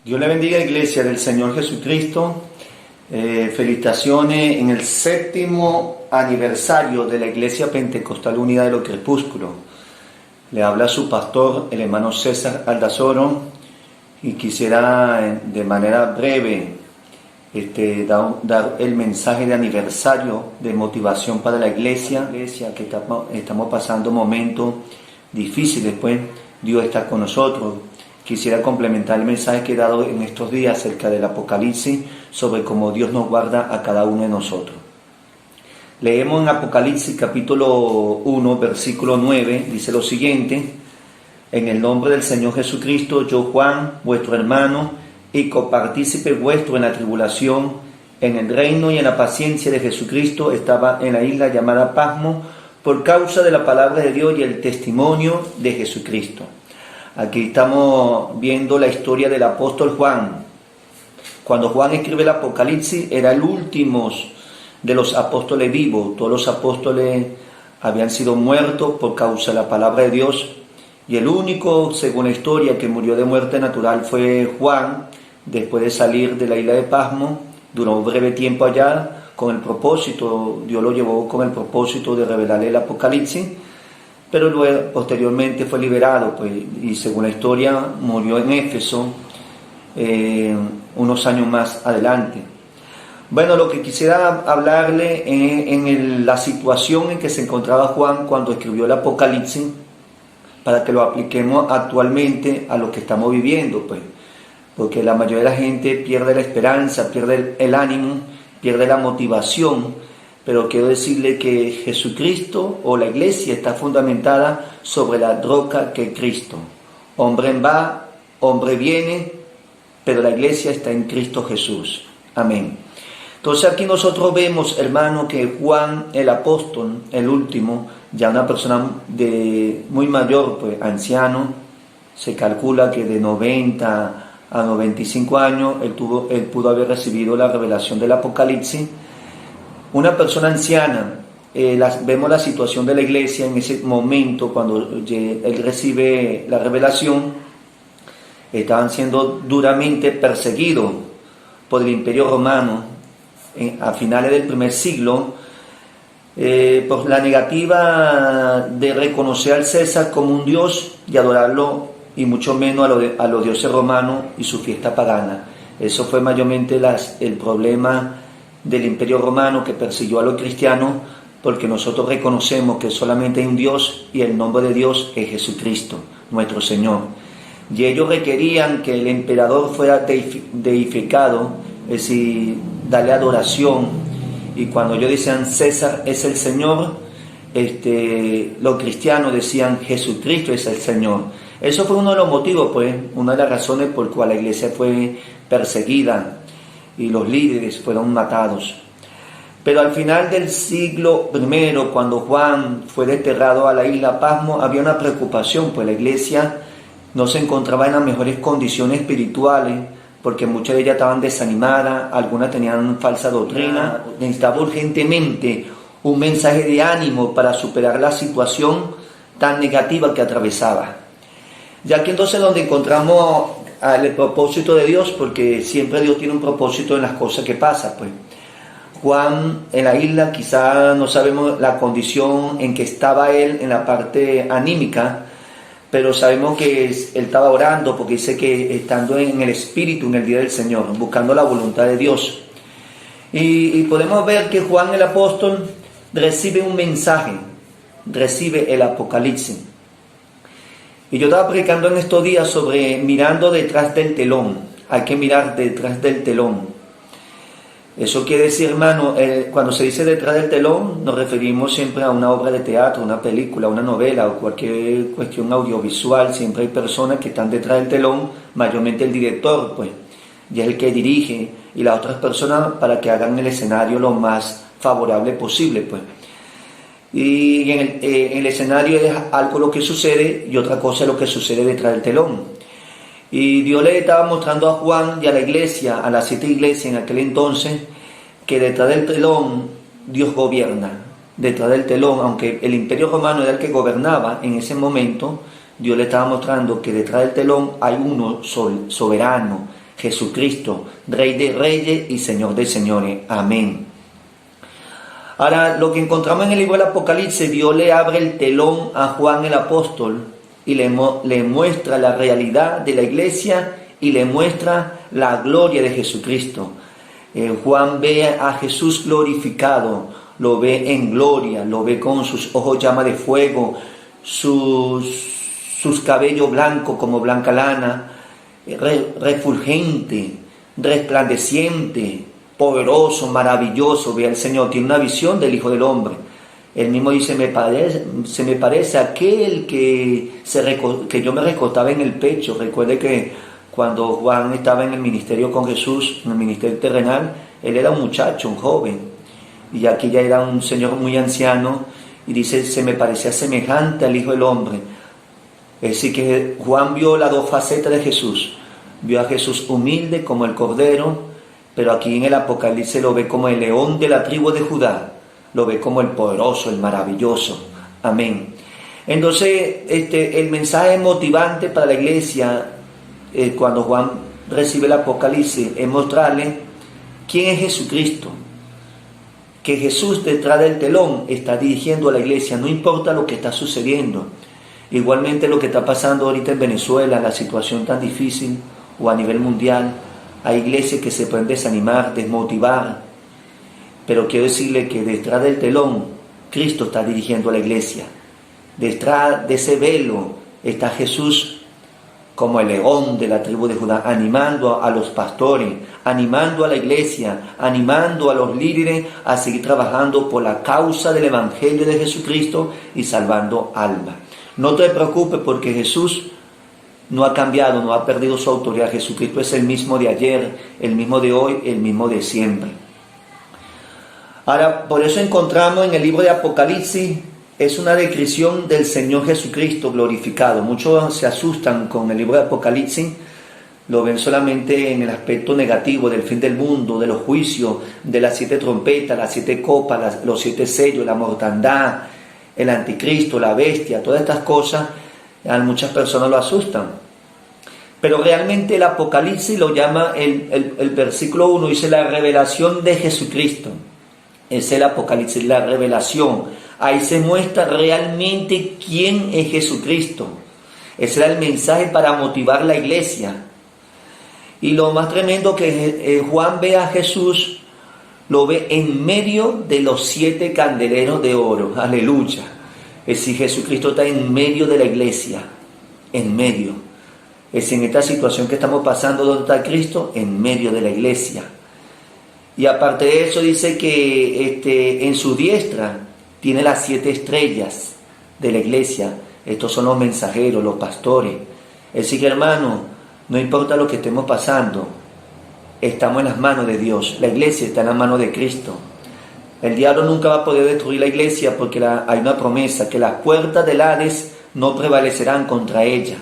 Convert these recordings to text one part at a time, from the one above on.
Dios le bendiga, Iglesia del Señor Jesucristo. Felicitaciones en el 7º aniversario de la Iglesia Pentecostal Unida de los Crepúsculos. Le habla su pastor, el hermano César Aldazoro, y quisiera de manera breve dar el mensaje de aniversario de motivación para la Iglesia que estamos pasando momentos difíciles, pues Dios está con nosotros. Quisiera complementar el mensaje que he dado en estos días acerca del Apocalipsis, sobre cómo Dios nos guarda a cada uno de nosotros. Leemos en Apocalipsis capítulo 1, versículo 9, dice lo siguiente: en el nombre del Señor Jesucristo, yo Juan, vuestro hermano, y copartícipe vuestro en la tribulación, en el reino y en la paciencia de Jesucristo, estaba en la isla llamada Pasmo, por causa de la palabra de Dios y el testimonio de Jesucristo. Aquí estamos viendo la historia del apóstol Juan. Cuando Juan escribe el Apocalipsis, era el último de los apóstoles vivos. Todos los apóstoles habían sido muertos por causa de la palabra de Dios. Y el único, según la historia, que murió de muerte natural fue Juan, después de salir de la isla de Pasmo. Duró un breve tiempo allá, con el propósito, Dios lo llevó con el propósito de revelarle el Apocalipsis. Pero luego, posteriormente fue liberado, pues, y según la historia murió en Éfeso unos años más adelante. Bueno, lo que quisiera hablarle en la situación en que se encontraba Juan cuando escribió el Apocalipsis, para que lo apliquemos actualmente a lo que estamos viviendo, pues, porque la mayoría de la gente pierde la esperanza, pierde el ánimo, pierde la motivación. Pero quiero decirle que Jesucristo o la Iglesia está fundamentada sobre la roca que es Cristo. Hombre va, hombre viene, pero la Iglesia está en Cristo Jesús. Amén. Entonces aquí nosotros vemos, hermano, que Juan el apóstol, el último, ya una persona muy mayor, pues anciano, se calcula que de 90 a 95 años, él pudo haber recibido la revelación del Apocalipsis. Una persona anciana, vemos la situación de la Iglesia en ese momento cuando él recibe la revelación. Estaban siendo duramente perseguidos por el Imperio Romano a finales del primer siglo por la negativa de reconocer al César como un dios y adorarlo, y mucho menos a los dioses romanos y su fiesta pagana. Eso fue mayormente el problema del Imperio Romano, que persiguió a los cristianos, porque nosotros reconocemos que solamente hay un Dios y el nombre de Dios es Jesucristo, nuestro Señor. Y ellos requerían que el emperador fuera deificado, es decir, darle adoración. Y cuando ellos decían César es el Señor, los cristianos decían Jesucristo es el Señor. Eso fue uno de los motivos, pues, una de las razones por cual la Iglesia fue perseguida y los líderes fueron matados. Pero al final del siglo I, cuando Juan fue desterrado a la isla Pasmo, había una preocupación, pues la Iglesia no se encontraba en las mejores condiciones espirituales, porque muchas de ellas estaban desanimadas, algunas tenían falsa doctrina. Necesitaba urgentemente un mensaje de ánimo para superar la situación tan negativa que atravesaba. Ya que entonces donde encontramos el propósito de Dios, porque siempre Dios tiene un propósito en las cosas que pasan, pues. Juan en la isla, quizá no sabemos la condición en que estaba él en la parte anímica, pero sabemos que él estaba orando, porque dice que estando en el Espíritu en el día del Señor, buscando la voluntad de Dios. Y podemos ver que Juan el apóstol recibe un mensaje, recibe el Apocalipsis. Y yo estaba predicando en estos días sobre mirando detrás del telón. Hay que mirar detrás del telón. Eso quiere decir, hermano, cuando se dice detrás del telón, nos referimos siempre a una obra de teatro, una película, una novela o cualquier cuestión audiovisual. Siempre hay personas que están detrás del telón, mayormente el director, pues, y es el que dirige, y las otras personas para que hagan el escenario lo más favorable posible, pues. Y en el escenario es algo lo que sucede y otra cosa es lo que sucede detrás del telón. Y Dios le estaba mostrando a Juan y a la iglesia, a las 7 iglesias en aquel entonces, que detrás del telón Dios gobierna. Detrás del telón, aunque el Imperio Romano era el que gobernaba en ese momento, Dios le estaba mostrando que detrás del telón hay uno soberano, Jesucristo, Rey de Reyes y Señor de Señores. Amén. Ahora, lo que encontramos en el libro del Apocalipsis, Dios le abre el telón a Juan el apóstol y le muestra la realidad de la iglesia y le muestra la gloria de Jesucristo. Juan ve a Jesús glorificado, lo ve en gloria, lo ve con sus ojos llama de fuego, sus cabellos blancos como blanca lana, refulgente, resplandeciente, poderoso, maravilloso. Ve al Señor, tiene una visión del Hijo del Hombre. Él mismo dice, se me parece a aquel que yo me recostaba en el pecho. Recuerde que cuando Juan estaba en el ministerio con Jesús, en el ministerio terrenal, él era un muchacho, un joven, y aquí ya era un señor muy anciano, y dice, se me parecía semejante al Hijo del Hombre. Es decir, que Juan vio las dos facetas de Jesús. Vio a Jesús humilde como el Cordero, pero aquí en el Apocalipsis lo ve como el león de la tribu de Judá, lo ve como el poderoso, el maravilloso. Amén. Entonces, el mensaje motivante para la iglesia, cuando Juan recibe el Apocalipsis, es mostrarle quién es Jesucristo, que Jesús detrás del telón está dirigiendo a la iglesia, no importa lo que está sucediendo. Igualmente lo que está pasando ahorita en Venezuela, la situación tan difícil, o a nivel mundial, hay iglesias que se pueden desanimar, desmotivar, pero quiero decirle que detrás del telón Cristo está dirigiendo a la iglesia. Detrás de ese velo está Jesús como el león de la tribu de Judá, animando a los pastores, animando a la iglesia, animando a los líderes a seguir trabajando por la causa del Evangelio de Jesucristo y salvando almas. No te preocupes porque Jesús no ha cambiado, no ha perdido su autoridad. Jesucristo es el mismo de ayer, el mismo de hoy, el mismo de siempre. Ahora, por eso encontramos en el libro de Apocalipsis, es una descripción del Señor Jesucristo glorificado. Muchos se asustan con el libro de Apocalipsis, lo ven solamente en el aspecto negativo del fin del mundo, de los juicios, de las 7 trompetas, las 7 copas, los 7 sellos, la mortandad, el anticristo, la bestia, todas estas cosas. A muchas personas lo asustan, pero realmente el Apocalipsis lo llama, el versículo 1 dice la revelación de Jesucristo. Es el Apocalipsis, la revelación. Ahí se muestra realmente quién es Jesucristo. Ese era el mensaje para motivar la iglesia. Y lo más tremendo que Juan ve a Jesús, lo ve en medio de los 7 candeleros de oro. Aleluya. Es decir, Jesucristo está en medio de la iglesia, en medio. Es decir, en esta situación que estamos pasando, ¿dónde está Cristo? En medio de la iglesia. Y aparte de eso dice que en su diestra tiene las 7 estrellas de la iglesia. Estos son los mensajeros, los pastores. Es decir, que hermano, no importa lo que estemos pasando, estamos en las manos de Dios. La iglesia está en las manos de Cristo. El diablo nunca va a poder destruir la iglesia porque hay una promesa, que las puertas del Hades no prevalecerán contra ella.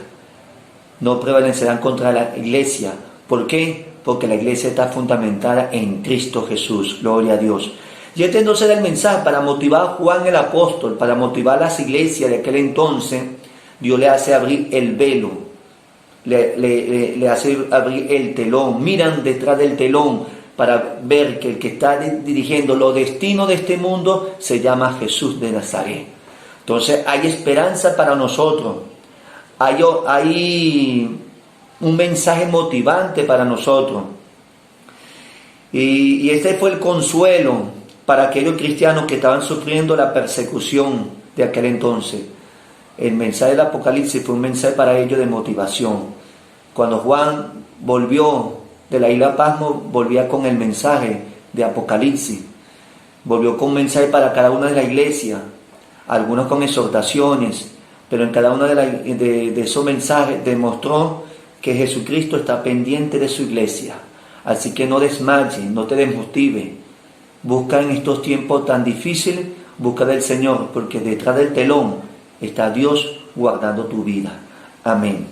No prevalecerán contra la iglesia. ¿Por qué? Porque la iglesia está fundamentada en Cristo Jesús. Gloria a Dios. Y este entonces era el mensaje para motivar a Juan el apóstol, para motivar a las iglesias de aquel entonces. Dios le hace abrir el velo, le hace abrir el telón. Miran detrás del telón para ver que el que está dirigiendo los destinos de este mundo se llama Jesús de Nazaret. Entonces hay esperanza para nosotros, hay un mensaje motivante para nosotros, y este fue el consuelo para aquellos cristianos que estaban sufriendo la persecución de aquel entonces. El mensaje del Apocalipsis fue un mensaje para ellos de motivación. Cuando Juan volvió de la isla Pasmo, volvía con el mensaje de Apocalipsis, volvió con un mensaje para cada una de las iglesias, algunos con exhortaciones, pero en cada uno de esos mensajes demostró que Jesucristo está pendiente de su iglesia. Así que no desmayes, no te desmotive, busca en estos tiempos tan difíciles, busca del Señor, porque detrás del telón está Dios guardando tu vida. Amén.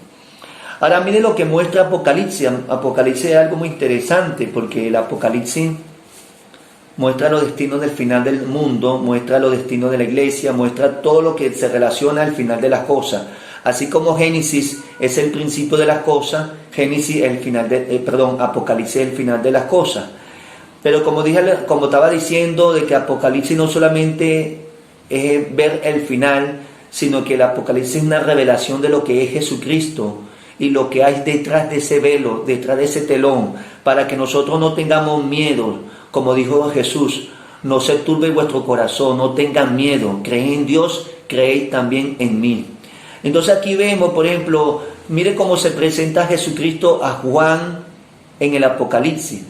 Ahora mire lo que muestra Apocalipsis. Apocalipsis es algo muy interesante porque el Apocalipsis muestra los destinos del final del mundo, muestra los destinos de la iglesia, muestra todo lo que se relaciona al final de las cosas. Así como Génesis es el principio de las cosas, Apocalipsis es el final de las cosas. Pero como estaba diciendo, de que Apocalipsis no solamente es ver el final, sino que el Apocalipsis es una revelación de lo que es Jesucristo y lo que hay detrás de ese velo, detrás de ese telón, para que nosotros no tengamos miedo, como dijo Jesús, no se turbe vuestro corazón, no tengan miedo, creed en Dios, creed también en mí. Entonces aquí vemos, por ejemplo, mire cómo se presenta a Jesucristo a Juan en el Apocalipsis,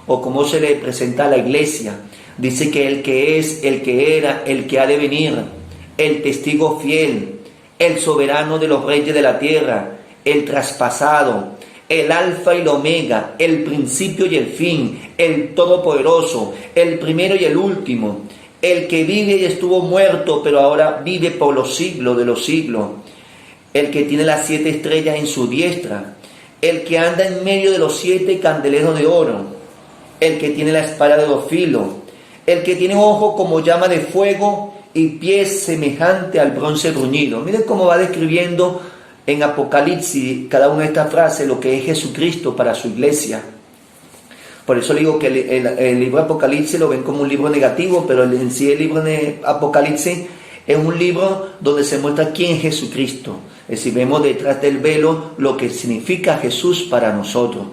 o cómo se le presenta a la iglesia. Dice que el que es, el que era, el que ha de venir, el testigo fiel, el soberano de los reyes de la tierra, el traspasado, el alfa y el omega, el principio y el fin, el todopoderoso, el primero y el último, el que vive y estuvo muerto, pero ahora vive por los siglos de los siglos, el que tiene las 7 estrellas en su diestra, el que anda en medio de los 7 candeleros de oro, el que tiene la espada de 2 filos, el que tiene ojos como llama de fuego y pies semejante al bronce bruñido. Miren cómo va describiendo en Apocalipsis cada una de estas frases lo que es Jesucristo para su iglesia. Por eso le digo que el libro de Apocalipsis lo ven como un libro negativo, pero en sí el libro de Apocalipsis es un libro donde se muestra quién es Jesucristo. Es decir, vemos detrás del velo lo que significa Jesús para nosotros.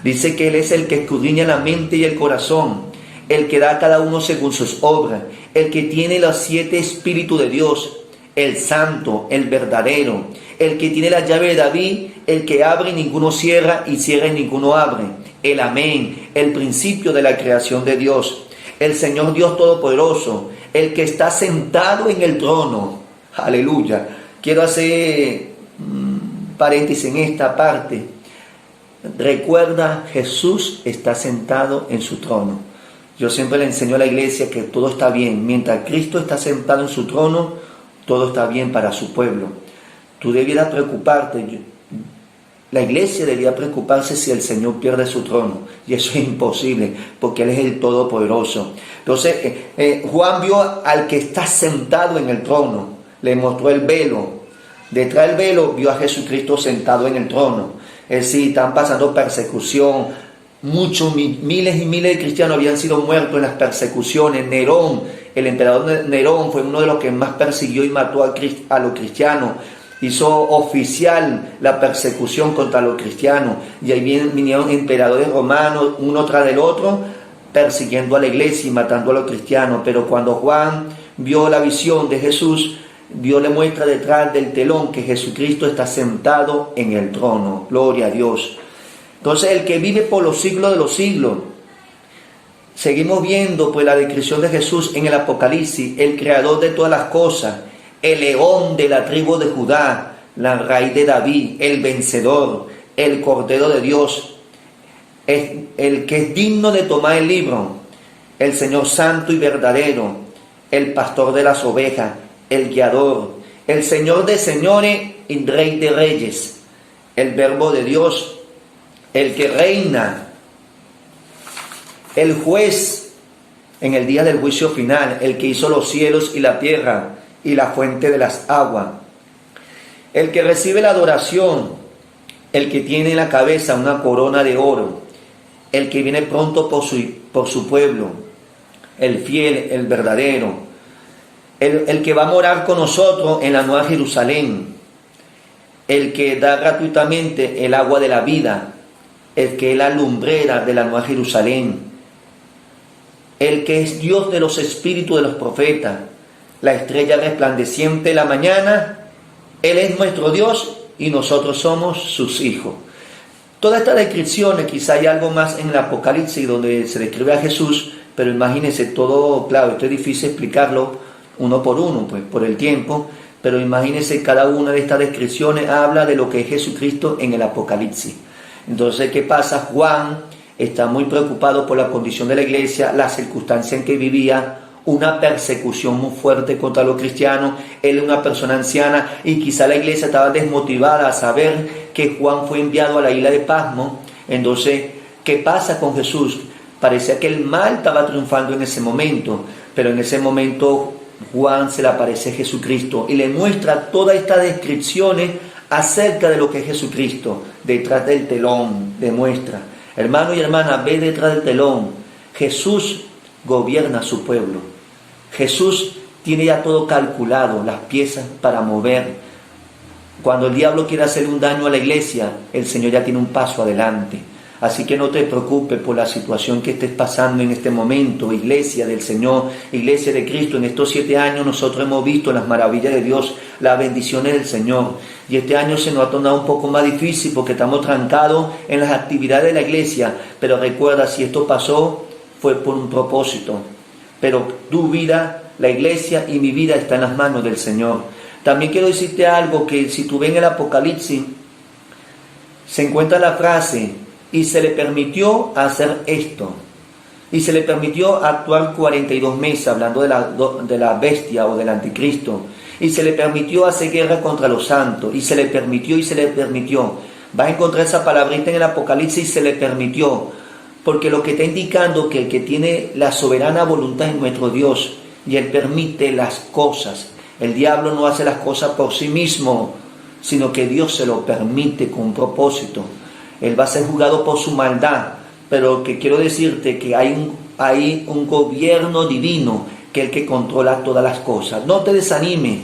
Dice que Él es el que escudriña la mente y el corazón, el que da a cada uno según sus obras, el que tiene los 7 espíritus de Dios, el santo, el verdadero, el que tiene la llave de David, el que abre y ninguno cierra y cierra y ninguno abre, el amén, el principio de la creación de Dios, el Señor Dios Todopoderoso, el que está sentado en el trono. Aleluya. Quiero hacer paréntesis en esta parte. Recuerda, Jesús está sentado en su trono. Yo siempre le enseño a la iglesia que todo está bien. Mientras Cristo está sentado en su trono, todo está bien para su pueblo. Tú debieras preocuparte. La iglesia debería preocuparse si el Señor pierde su trono. Y eso es imposible, porque Él es el Todopoderoso. Entonces, Juan vio al que está sentado en el trono. Le mostró el velo. Detrás del velo vio a Jesucristo sentado en el trono. Es decir, están pasando persecución. Muchos, miles y miles de cristianos habían sido muertos en las persecuciones. Nerón, el emperador Nerón, fue uno de los que más persiguió y mató a los cristianos. Hizo oficial la persecución contra los cristianos. Y ahí vinieron emperadores romanos, uno tras del otro, persiguiendo a la iglesia y matando a los cristianos. Pero cuando Juan vio la visión de Jesús, Dios le muestra detrás del telón que Jesucristo está sentado en el trono. Gloria a Dios. Entonces, el que vive por los siglos de los siglos. Seguimos viendo pues la descripción de Jesús en el Apocalipsis, el creador de todas las cosas, el león de la tribu de Judá, la raíz de David, el vencedor, el Cordero de Dios, el que es digno de tomar el libro, el Señor santo y verdadero, el pastor de las ovejas, el guiador, el Señor de señores y Rey de reyes, el Verbo de Dios, el que reina, el juez en el día del juicio final, el que hizo los cielos y la tierra y la fuente de las aguas, el que recibe la adoración, el que tiene en la cabeza una corona de oro, el que viene pronto por su pueblo, el fiel, el verdadero, el que va a morar con nosotros en la Nueva Jerusalén, el que da gratuitamente el agua de la vida, el que es la lumbrera de la Nueva Jerusalén, el que es Dios de los espíritus de los profetas, la estrella resplandeciente de la mañana. Él es nuestro Dios y nosotros somos sus hijos. Todas estas descripciones, quizá hay algo más en el Apocalipsis donde se describe a Jesús, pero imagínense todo, claro, esto es difícil explicarlo uno por uno, pues por el tiempo, pero imagínense cada una de estas descripciones habla de lo que es Jesucristo en el Apocalipsis. Entonces, ¿qué pasa? Juan está muy preocupado por la condición de la iglesia, la circunstancia en que vivía, una persecución muy fuerte contra los cristianos. Él es una persona anciana y quizá la iglesia estaba desmotivada a saber que Juan fue enviado a la isla de Patmos. Entonces, ¿qué pasa con Jesús? Parecía que el mal estaba triunfando en ese momento, pero en ese momento Juan se le aparece Jesucristo y le muestra todas estas descripciones acerca de lo que es Jesucristo. Detrás del telón demuestra. Hermano y hermana, ve detrás del telón. Jesús gobierna a su pueblo. Jesús tiene ya todo calculado, las piezas para mover. Cuando el diablo quiere hacer un daño a la iglesia, el Señor ya tiene un paso adelante. Así que no te preocupes por la situación que estés pasando en este momento, iglesia del Señor, iglesia de Cristo. En estos 7 años nosotros hemos visto las maravillas de Dios, las bendiciones del Señor. Y este año se nos ha tornado un poco más difícil porque estamos trancados en las actividades de la iglesia. Pero recuerda, si esto pasó, fue por un propósito. Pero tu vida, la iglesia y mi vida está en las manos del Señor. También quiero decirte algo, que si tú ves en el Apocalipsis, se encuentra la frase, y se le permitió hacer esto, y se le permitió actuar 42 meses, hablando de la bestia o del anticristo, y se le permitió hacer guerra contra los santos, y se le permitió, y se le permitió. Vas a encontrar esa palabrita en el Apocalipsis, se le permitió, porque lo que está indicando que el que tiene la soberana voluntad es nuestro Dios, y Él permite las cosas. El diablo no hace las cosas por sí mismo, sino que Dios se lo permite con un propósito. Él va a ser juzgado por su maldad, pero que quiero decirte que hay un gobierno divino que es el que controla todas las cosas. No te desanimes,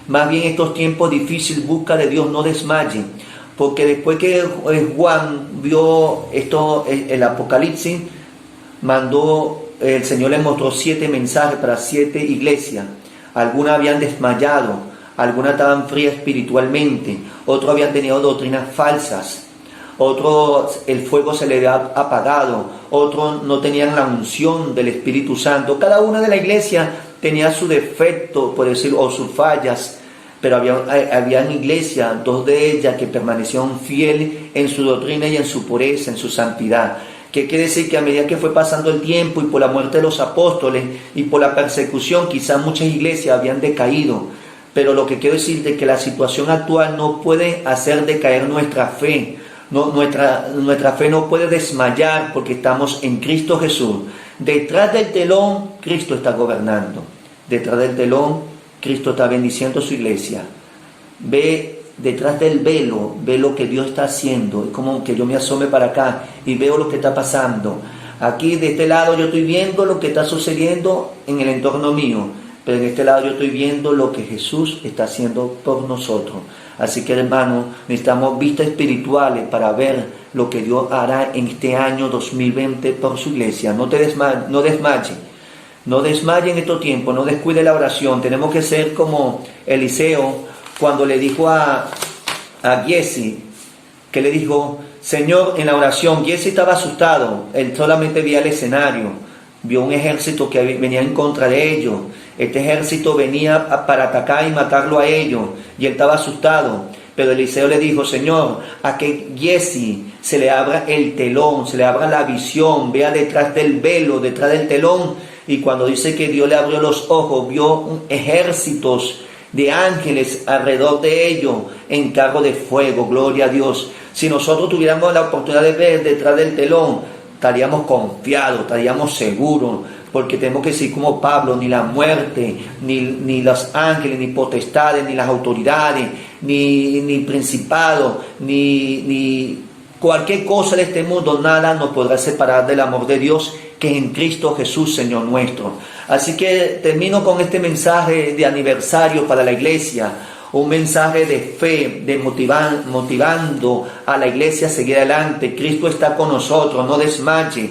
más bien estos tiempos difíciles, busca de Dios, no desmayes, porque después que Juan vio esto, el Apocalipsis, el Señor le mostró 7 mensajes para 7 iglesias. Algunas habían desmayado, algunas estaban frías espiritualmente, otros habían tenido doctrinas falsas, otros el fuego se les había apagado, otros no tenían la unción del Espíritu Santo. Cada una de la iglesia tenía su defecto, por decirlo, o sus fallas, pero habían iglesias, 2 de ellas, que permanecieron fieles en su doctrina y en su pureza, en su santidad. ¿Qué quiere decir? Que a medida que fue pasando el tiempo y por la muerte de los apóstoles y por la persecución, quizás muchas iglesias habían decaído. Pero lo que quiero decir es que la situación actual no puede hacer decaer nuestra fe. No, nuestra fe no puede desmayar porque estamos en Cristo Jesús. Detrás del telón, Cristo está gobernando. Detrás del telón, Cristo está bendiciendo su iglesia. Ve detrás del velo, ve lo que Dios está haciendo. Es como que yo me asome para acá y veo lo que está pasando. Aquí de este lado yo estoy viendo lo que está sucediendo en el entorno mío, pero en este lado yo estoy viendo lo que Jesús está haciendo por nosotros. Así que, hermanos, necesitamos vistas espirituales para ver lo que Dios hará en este año 2020 por su iglesia. No desmaye en estos tiempos, no descuide la oración. Tenemos que ser como Eliseo cuando le dijo a Giesi, que le dijo, Señor, en la oración. Giesi estaba asustado, él solamente veía el escenario, vio un ejército que venía en contra de ellos. Este ejército venía para atacar y matarlo a ellos, y él estaba asustado. Pero Eliseo le dijo, Señor, a que Giesi se le abra el telón, se le abra la visión, vea detrás del velo, detrás del telón. Y cuando dice que Dios le abrió los ojos, vio ejércitos de ángeles alrededor de ellos en carro de fuego. Gloria a Dios. Si nosotros tuviéramos la oportunidad de ver detrás del telón, estaríamos confiados, estaríamos seguros, porque tenemos que decir como Pablo, ni la muerte, ni los ángeles, ni potestades, ni las autoridades, ni principados, ni cualquier cosa de este mundo, nada nos podrá separar del amor de Dios que es en Cristo Jesús, Señor nuestro. Así que termino con este mensaje de aniversario para la iglesia, un mensaje de fe, de motivando a la iglesia a seguir adelante. Cristo está con nosotros, no desmaye.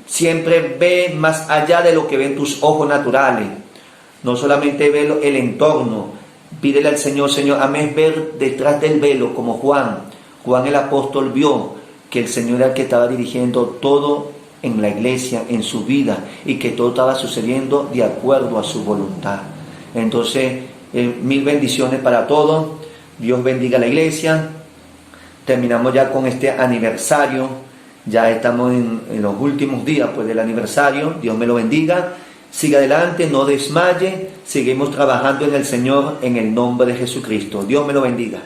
Siempre ve más allá de lo que ven tus ojos naturales. No solamente ve el entorno. Pídele al Señor, Señor, hazme ver detrás del velo como Juan. Juan el apóstol vio que el Señor era el que estaba dirigiendo todo en la iglesia, en su vida, y que todo estaba sucediendo de acuerdo a su voluntad. Entonces, 1000 bendiciones para todos. Dios bendiga a la iglesia. Terminamos ya con este aniversario. Ya estamos en los últimos días pues, del aniversario. Dios me lo bendiga. Siga adelante, no desmaye. Seguimos trabajando en el Señor en el nombre de Jesucristo. Dios me lo bendiga.